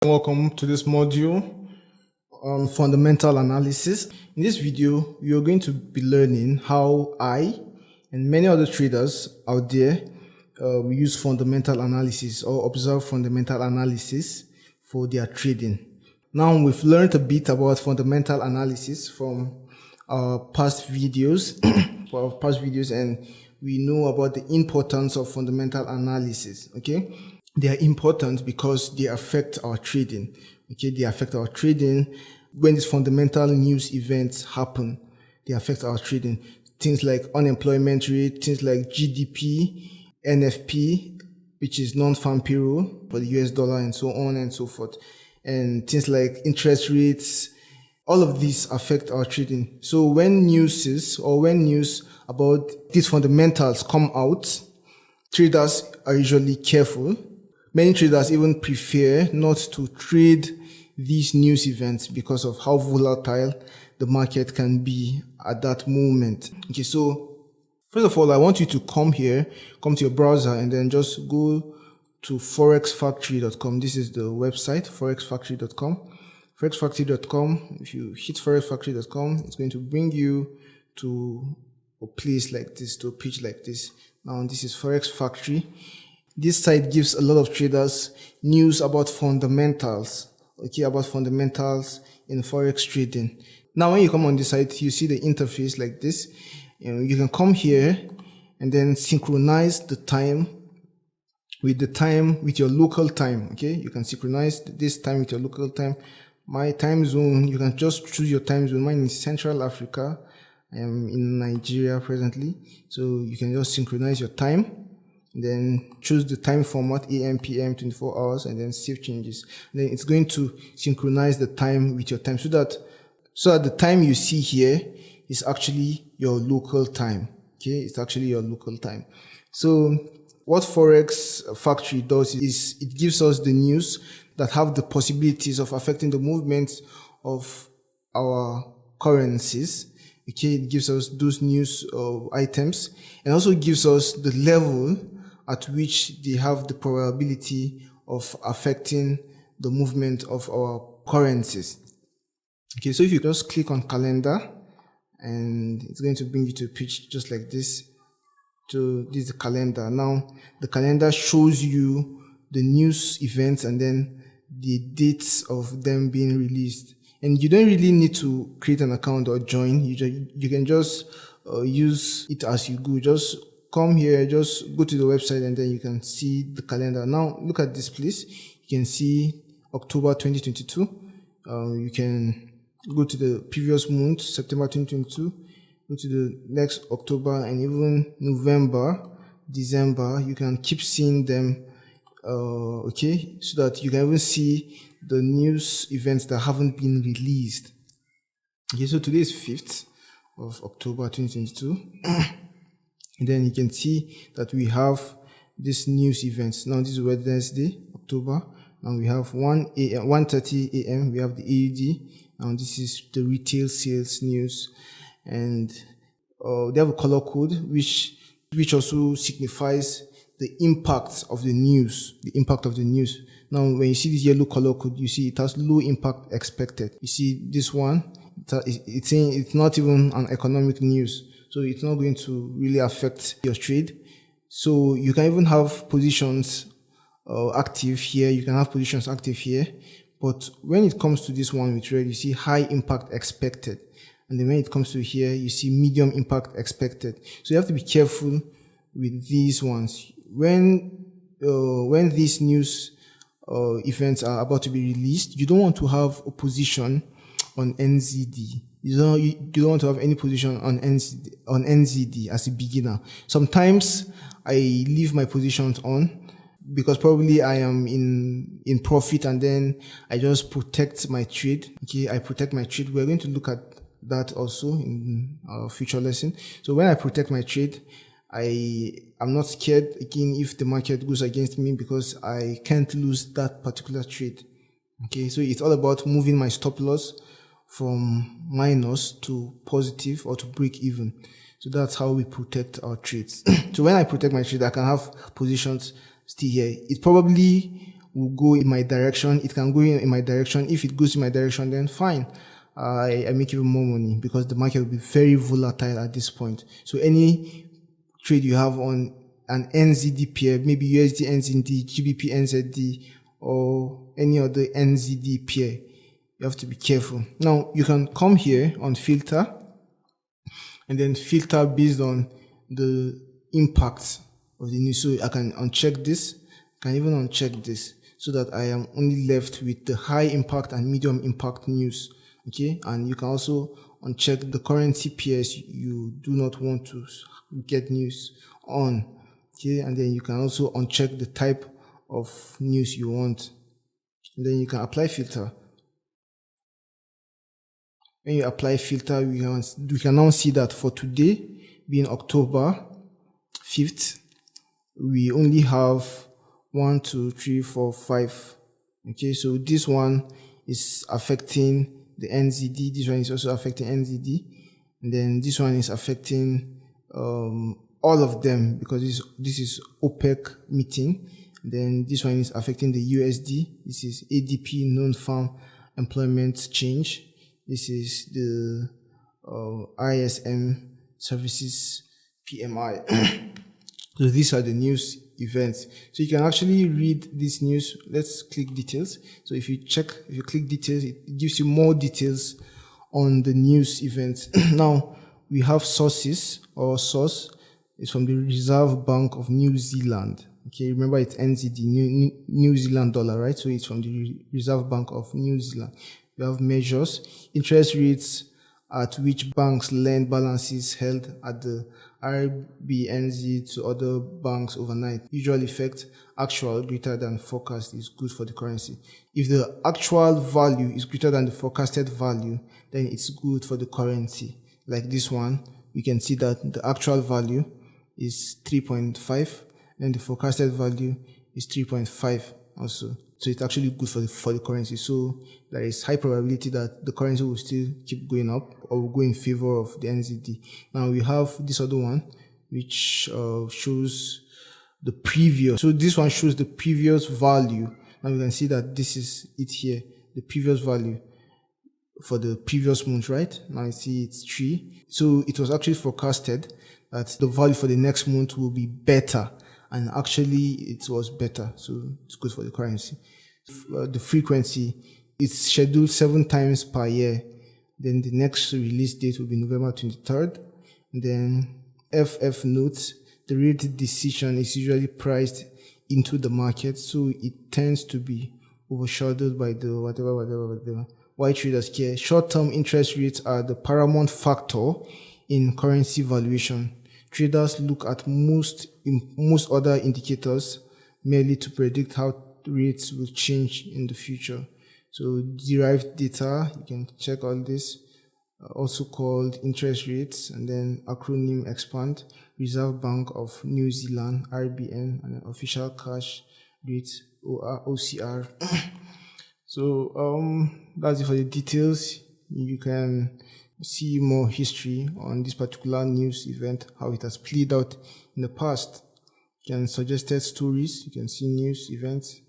Welcome to this module on fundamental analysis. In this video, we are going to be learning how I and many other traders out there use fundamental analysis or observe fundamental analysis for their trading. Now, we've learned a bit about fundamental analysis from our past videos, and we know about the importance of fundamental analysis. Okay. They are important because they affect our trading. Okay, they affect our trading. When these fundamental news events happen, they affect our trading. Things like unemployment rate, things like GDP, NFP, which is non-farm payroll for the US dollar, and so on and so forth. And things like interest rates, all of these affect our trading. So when news about these fundamentals come out, traders are usually careful. Many traders even prefer not to trade these news events because of how volatile the market can be at that moment. Okay, so first of all, I want you to come to your browser, and then just go to forexfactory.com. This is the website, forexfactory.com. Forexfactory.com, if you hit forexfactory.com, it's going to bring you to a place like this, to a page like this. Now, this is Forex Factory. This site gives a lot of traders news about fundamentals, about fundamentals in Forex trading. Now, when you come on this site, you see the interface like this. You can come here and then synchronize the time with your local time. Okay, you can synchronize this time with your local time. My time zone, you can just choose your time zone. Mine is Central Africa. I am in Nigeria presently, so you can just synchronize your time. Then choose the time format, AM, PM, 24 hours, and then save changes. And then it's going to synchronize the time with your time so that the time you see here is actually your local time. Okay, it's actually your local time. So what Forex Factory does is it gives us the news that have the possibilities of affecting the movements of our currencies. Okay, it gives us those news items, and also gives us the level at which they have the probability of affecting the movement of our currencies. Okay, so if you just click on calendar, and it's going to bring you to a page just like this. So this is the calendar. Now, the calendar shows you the news events and then the dates of them being released. And you don't really need to create an account or join. You can just use it as you go. Just come here, just go to the website, and then you can see the calendar. Now, look at this, please. You can see October 2022. You can go to the previous month, September 2022. Go to the next October, and even November, December. You can keep seeing them, okay, so that you can even see the news events that haven't been released. Okay, so today is 5th of October 2022. And then you can see that we have these news events. Now, this is Wednesday, October. Now we have 1:30 a.m. We have the AUD. Now this is the retail sales news, and they have a color code which also signifies the impact of the news. The impact of the news. Now, when you see this yellow color code, you see it has low impact expected. You see this one, it's saying it's not even an economic news, so it's not going to really affect your trade. So you can even have positions active here. You can have positions active here. But when it comes to this one with red, you see high impact expected. And then when it comes to here, you see medium impact expected. So you have to be careful with these ones. When these news events are about to be released, you don't want to have a position on NZD. You don't want to have any position on NZD as a beginner. Sometimes I leave my positions on because probably I am in profit, and then I just protect my trade. Okay, I protect my trade. We're going to look at that also in our future lesson. So when I protect my trade, I'm not scared again if the market goes against me, because I can't lose that particular trade. Okay, so it's all about moving my stop loss from minus to positive or to break even. So that's how we protect our trades. So when I protect my trade, I can have positions still here. It probably will go in my direction. It can go in my direction. If it goes in my direction, then fine. I make even more money because the market will be very volatile at this point. So any trade you have on an NZD pair, maybe USD NZD, GBP NZD, or any other NZD pair, you have to be careful. Now you can come here on filter and then filter based on the impact of the news. So I can uncheck this, I can even uncheck this, so that I am only left with the high impact and medium impact news. Okay, and you can also uncheck the currency pairs you do not want to get news on. Okay, and then you can also uncheck the type of news you want, and then you can apply filter. When you apply filter, we can now see that for today, being October 5th, we only have 1, 2, 3, 4, 5. Okay, so this one is affecting the NZD, this one is also affecting NZD, and then this one is affecting all of them because this is OPEC meeting. And then this one is affecting the USD. This is ADP, non-farm employment change. This is the ISM services PMI. So these are the news events. So you can actually read this news. Let's click details. So if you click details, it gives you more details on the news events. Now we have sources, or source is from the Reserve Bank of New Zealand. Okay, remember it's NZD, New Zealand dollar, right? So it's from the Reserve Bank of New Zealand. We have measures, interest rates at which banks lend balances held at the RBNZ to other banks overnight. Usual effect, actual greater than forecast is good for the currency. If the actual value is greater than the forecasted value, then it's good for the currency. Like this one, we can see that the actual value is 3.5 and the forecasted value is 3.5 also. So it's actually good for the currency. So there is high probability that the currency will still keep going up or will go in favor of the NZD. Now we have this other one, which shows the previous. So this one shows the previous value. Now we can see that this is it here, the previous value for the previous month, right? Now you see it's 3. So it was actually forecasted that the value for the next month will be better. And actually it was better, so it's good for the currency. The frequency is scheduled 7 times per year. Then the next release date will be November 23rd. And then FF notes, the rate decision is usually priced into the market, so it tends to be overshadowed by the whatever. Why traders care? Short-term interest rates are the paramount factor in currency valuation. Traders look at most other indicators merely to predict how rates will change in the future. So derived data, you can check all this, also called interest rates, and then acronym expand, Reserve Bank of New Zealand, RBN, and then official cash rate, OCR. So that's it for the details. You can see more history on this particular news event, how it has played out in the past. You can suggested stories, you can see news events,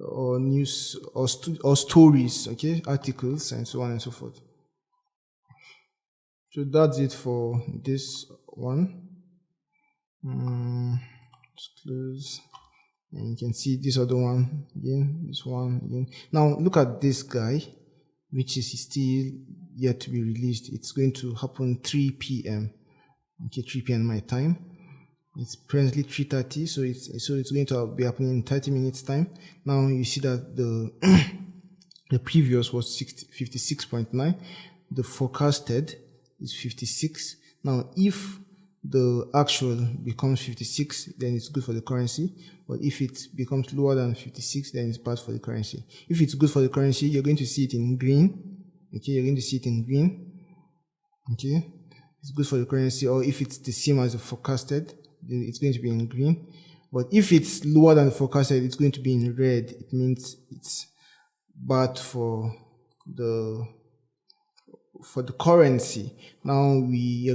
or news or stories, okay, articles, and so on and so forth. So that's it for this one. Let's close. And you can see this other one again, this one again. Now look at this guy, which is still yet to be released. It's going to happen 3 p.m. Okay, 3 p.m. my time. It's presently 3:30, so it's going to be happening in 30 minutes time. Now you see that the previous was 56.9. The forecasted is 56. Now if the actual becomes 56, then it's good for the currency. But if it becomes lower than 56, then it's bad for the currency. If it's good for the currency, you're going to see it in green. Okay, you're going to see it in green. Okay, it's good for the currency. Or if it's the same as the forecasted, then it's going to be in green. But if it's lower than the forecasted, it's going to be in red. It means it's bad for the currency. Now we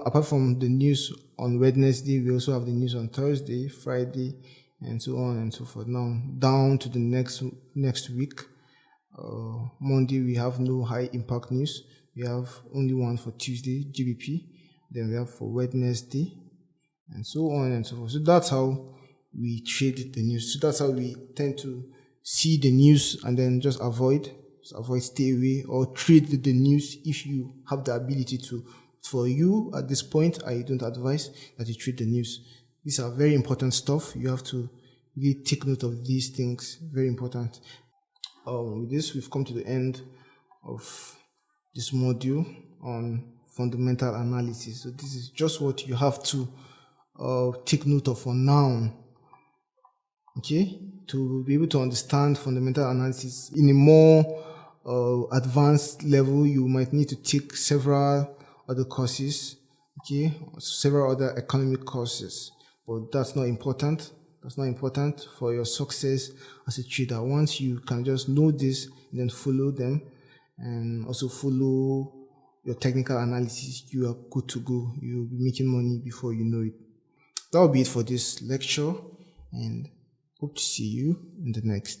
apart from the news on Wednesday, we also have the news on Thursday, Friday, and so on and so forth. Now down to the next week. Monday we have no high impact news. We have only one for Tuesday, GBP. Then we have for Wednesday, and so on and so forth. So that's how we trade the news. So that's how we tend to see the news and then just avoid, stay away, or trade the news if you have the ability to. For you at this point, I don't advise that you trade the news. These are very important stuff. You have to really take note of these things. Very important. With this, we've come to the end of this module on fundamental analysis. So this is just what you have to take note of for now. Okay, to be able to understand fundamental analysis in a more advanced level, you might need to take several other courses, okay, several other economic courses, but that's not important. That's not important for your success as a trader. Once you can just know this, then follow them, and also follow your technical analysis, you are good to go. You'll be making money before you know it. That will be it for this lecture, and hope to see you in the next.